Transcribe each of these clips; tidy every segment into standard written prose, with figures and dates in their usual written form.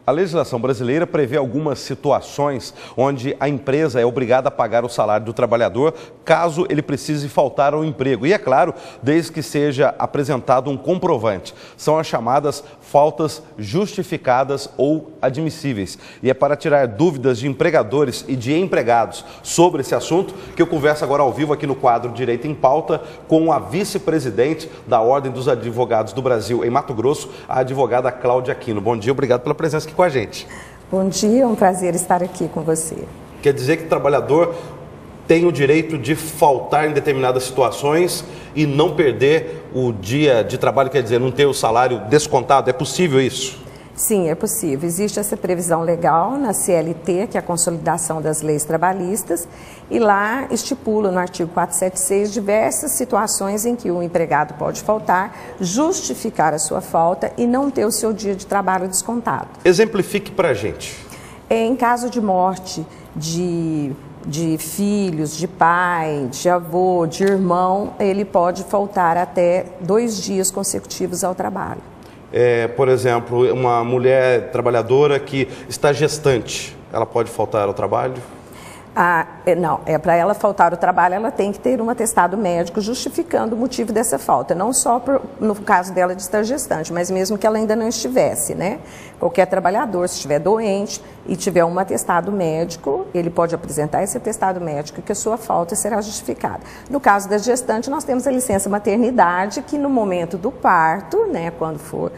A legislação brasileira prevê algumas situações onde a empresa é obrigada a pagar o salário do trabalhador caso ele precise faltar ao emprego. E é claro, desde que seja apresentado um comprovante. São as chamadas faltas justificadas ou admissíveis. E é para tirar dúvidas de empregadores e de empregados sobre esse assunto que eu converso agora ao vivo aqui no quadro Direito em Pauta com a vice-presidente da Ordem dos Advogados do Brasil em Mato Grosso, a advogada Cláudia Aquino. Bom dia, obrigado pela presença aqui com a gente. Bom dia, é um prazer estar aqui com você. Quer dizer que o trabalhador tem o direito de faltar em determinadas situações e não perder o dia de trabalho, quer dizer, não ter o salário descontado? É possível isso? Sim, é possível. Existe essa previsão legal na CLT, que é a Consolidação das Leis Trabalhistas, e lá estipula no artigo 476 diversas situações em que o empregado pode faltar, justificar a sua falta e não ter o seu dia de trabalho descontado. Exemplifique para a gente. Em caso de morte de filhos, de pai, de avô, de irmão, ele pode faltar até 2 dias consecutivos ao trabalho. Por exemplo, uma mulher trabalhadora que está gestante, ela pode faltar ao trabalho? Não, para ela faltar o trabalho, ela tem que ter um atestado médico justificando o motivo dessa falta, não só no caso dela de estar gestante, mas mesmo que ela ainda não estivesse, né? Qualquer trabalhador, se estiver doente e tiver um atestado médico, ele pode apresentar esse atestado médico que a sua falta será justificada. No caso da gestante, nós temos a licença maternidade, que no momento do parto, né, quando for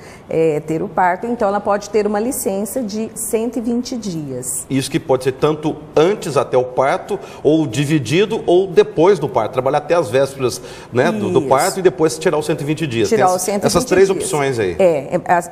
ter o parto, então ela pode ter uma licença de 120 dias. Isso que pode ser tanto antes até o parto, ou dividido, ou depois do parto, trabalhar até as vésperas, né, do parto e depois tirar os 120 dias. Tirar os 120 essas 3 dias. opções aí.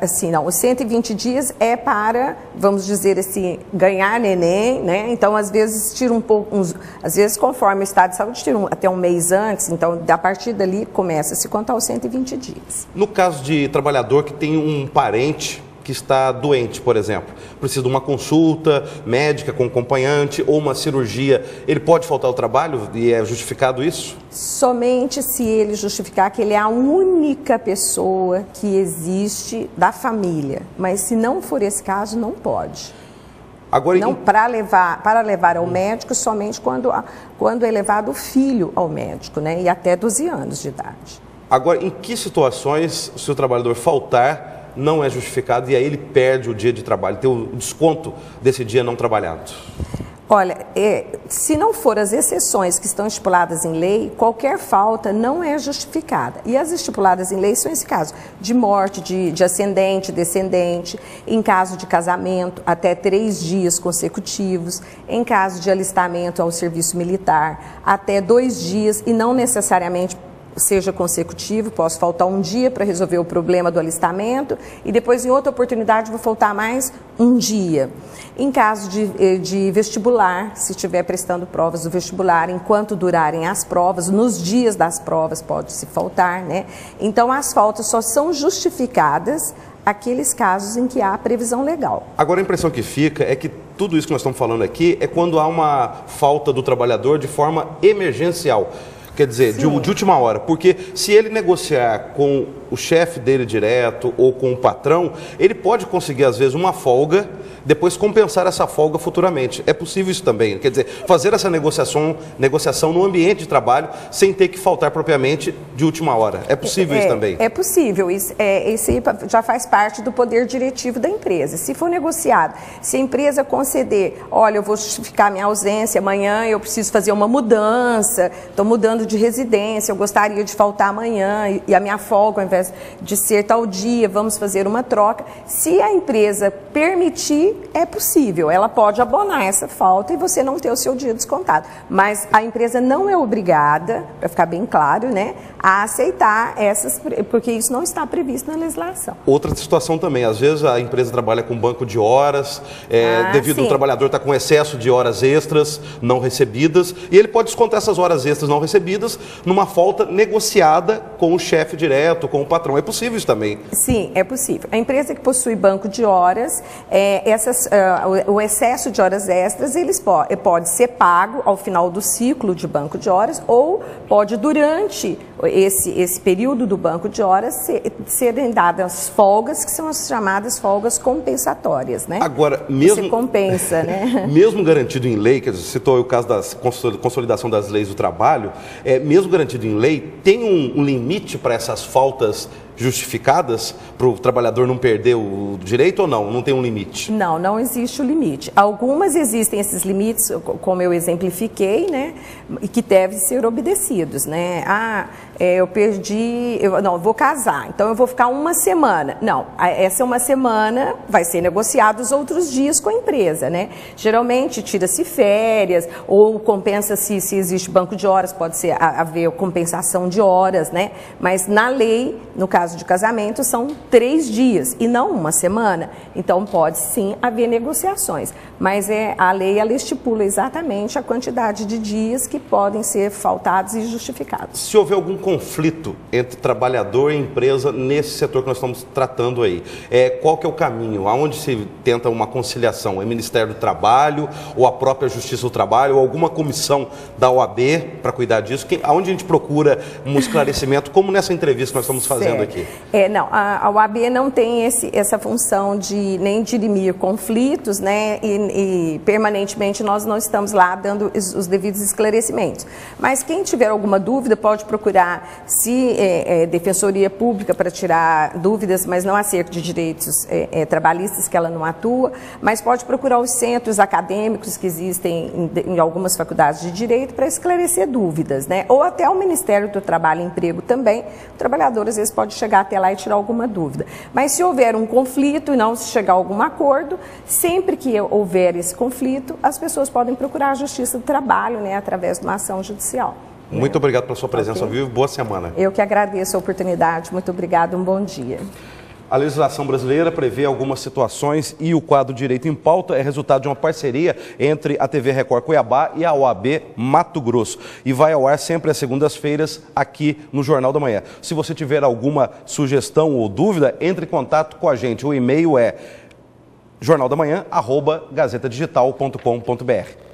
Assim, não, os 120 dias é para, vamos dizer assim, ganhar neném, né? Então, às vezes, tira um pouco, às vezes, conforme o estado de saúde, tira até um mês antes, então, a partir dali, começa a se contar os 120 dias. No caso de trabalhador que tem um parente que está doente, por exemplo, precisa de uma consulta médica com acompanhante ou uma cirurgia, ele pode faltar ao trabalho e é justificado isso? Somente se ele justificar que ele é a única pessoa que existe da família, mas se não for esse caso, não pode. Agora, não para levar ao médico somente quando é levado o filho ao médico, né, e até 12 anos de idade. Agora, em que situações, se o trabalhador faltar, não é justificado e aí ele perde o dia de trabalho, tem o desconto desse dia não trabalhado? Olha, se não for as exceções que estão estipuladas em lei, qualquer falta não é justificada. E as estipuladas em lei são esse caso, de morte, de ascendente, descendente, em caso de casamento, até 3 dias consecutivos, em caso de alistamento ao serviço militar, até 2 dias e não necessariamente seja consecutivo, posso faltar um dia para resolver o problema do alistamento e depois em outra oportunidade vou faltar mais um dia. Em caso de vestibular, se estiver prestando provas do vestibular, enquanto durarem as provas, nos dias das provas pode-se faltar, né? Então as faltas só são justificadas aqueles casos em que há previsão legal. Agora a impressão que fica é que tudo isso que nós estamos falando aqui é quando há uma falta do trabalhador de forma emergencial. Quer dizer, de última hora, porque se ele negociar com o chefe dele direto ou com o patrão, ele pode conseguir, às vezes, uma folga, depois compensar essa folga futuramente. É possível isso também, quer dizer, fazer essa negociação no ambiente de trabalho sem ter que faltar propriamente de última hora. É possível isso também? É possível, isso já faz parte do poder diretivo da empresa. Se for negociado, se a empresa conceder, olha, eu vou justificar minha ausência, amanhã eu preciso fazer uma mudança, estou mudando de residência, eu gostaria de faltar amanhã e a minha folga, ao invés de ser tal dia, vamos fazer uma troca. Se a empresa permitir, é possível, ela pode abonar essa falta e você não ter o seu dia descontado. Mas a empresa não é obrigada, para ficar bem claro, né, a aceitar essas, porque isso não está previsto na legislação. Outra situação também, às vezes a empresa trabalha com banco de horas, devido ao trabalhador estar com excesso de horas extras não recebidas, e ele pode descontar essas horas extras não recebidas numa falta negociada com o chefe direto, com o patrão. É possível isso também? Sim, é possível. A empresa que possui banco de horas, o excesso de horas extras pode ser pago ao final do ciclo de banco de horas ou pode, durante esse período do banco de horas, serem dadas folgas, que são as chamadas folgas compensatórias, né? Agora, mesmo... Você compensa, né? Mesmo garantido em lei, que você citou o caso da consolidação das leis do trabalho, mesmo garantido em lei, tem um limite para essas faltas justificadas para o trabalhador não perder o direito ou não? Não tem um limite? Não, não existe o limite. Algumas existem esses limites, como eu exemplifiquei, né? E que devem ser obedecidos, né? Eu vou casar, então eu vou ficar uma semana. Não, essa uma semana vai ser negociado os outros dias com a empresa, né? Geralmente tira-se férias ou compensa-se, se existe banco de horas, pode haver compensação de horas, né? Mas na lei, no caso de casamento, são 3 dias e não uma semana. Então pode sim haver negociações, mas a lei ela estipula exatamente a quantidade de dias que podem ser faltados e justificados. Se houver algum conflito entre trabalhador e empresa nesse setor que nós estamos tratando aí, qual que é o caminho? Aonde se tenta uma conciliação? É o Ministério do Trabalho ou a própria Justiça do Trabalho ou alguma comissão da OAB para cuidar disso? Aonde a gente procura um esclarecimento, como nessa entrevista que nós estamos fazendo aqui? Não, a OAB não tem essa função de nem dirimir conflitos, né? E permanentemente nós não estamos lá dando os devidos esclarecimentos. Mas quem tiver alguma dúvida pode procurar Defensoria Pública para tirar dúvidas, mas não acerca de direitos trabalhistas, que ela não atua, mas pode procurar os centros acadêmicos que existem em algumas faculdades de direito para esclarecer dúvidas, né? Ou até o Ministério do Trabalho e Emprego também. O trabalhador às vezes pode chegar até lá e tirar alguma dúvida. Mas se houver um conflito e não se chegar a algum acordo, sempre que houver esse conflito, as pessoas podem procurar a Justiça do Trabalho, né, através de uma ação judicial. Muito obrigado pela sua presença ao vivo. Boa semana. Eu que agradeço a oportunidade. Muito obrigada. Um bom dia. A legislação brasileira prevê algumas situações e o quadro Direito em Pauta é resultado de uma parceria entre a TV Record Cuiabá e a OAB Mato Grosso. E vai ao ar sempre às segundas-feiras aqui no Jornal da Manhã. Se você tiver alguma sugestão ou dúvida, entre em contato com a gente. O e-mail é jornaldamanhã@gazetadigital.com.br.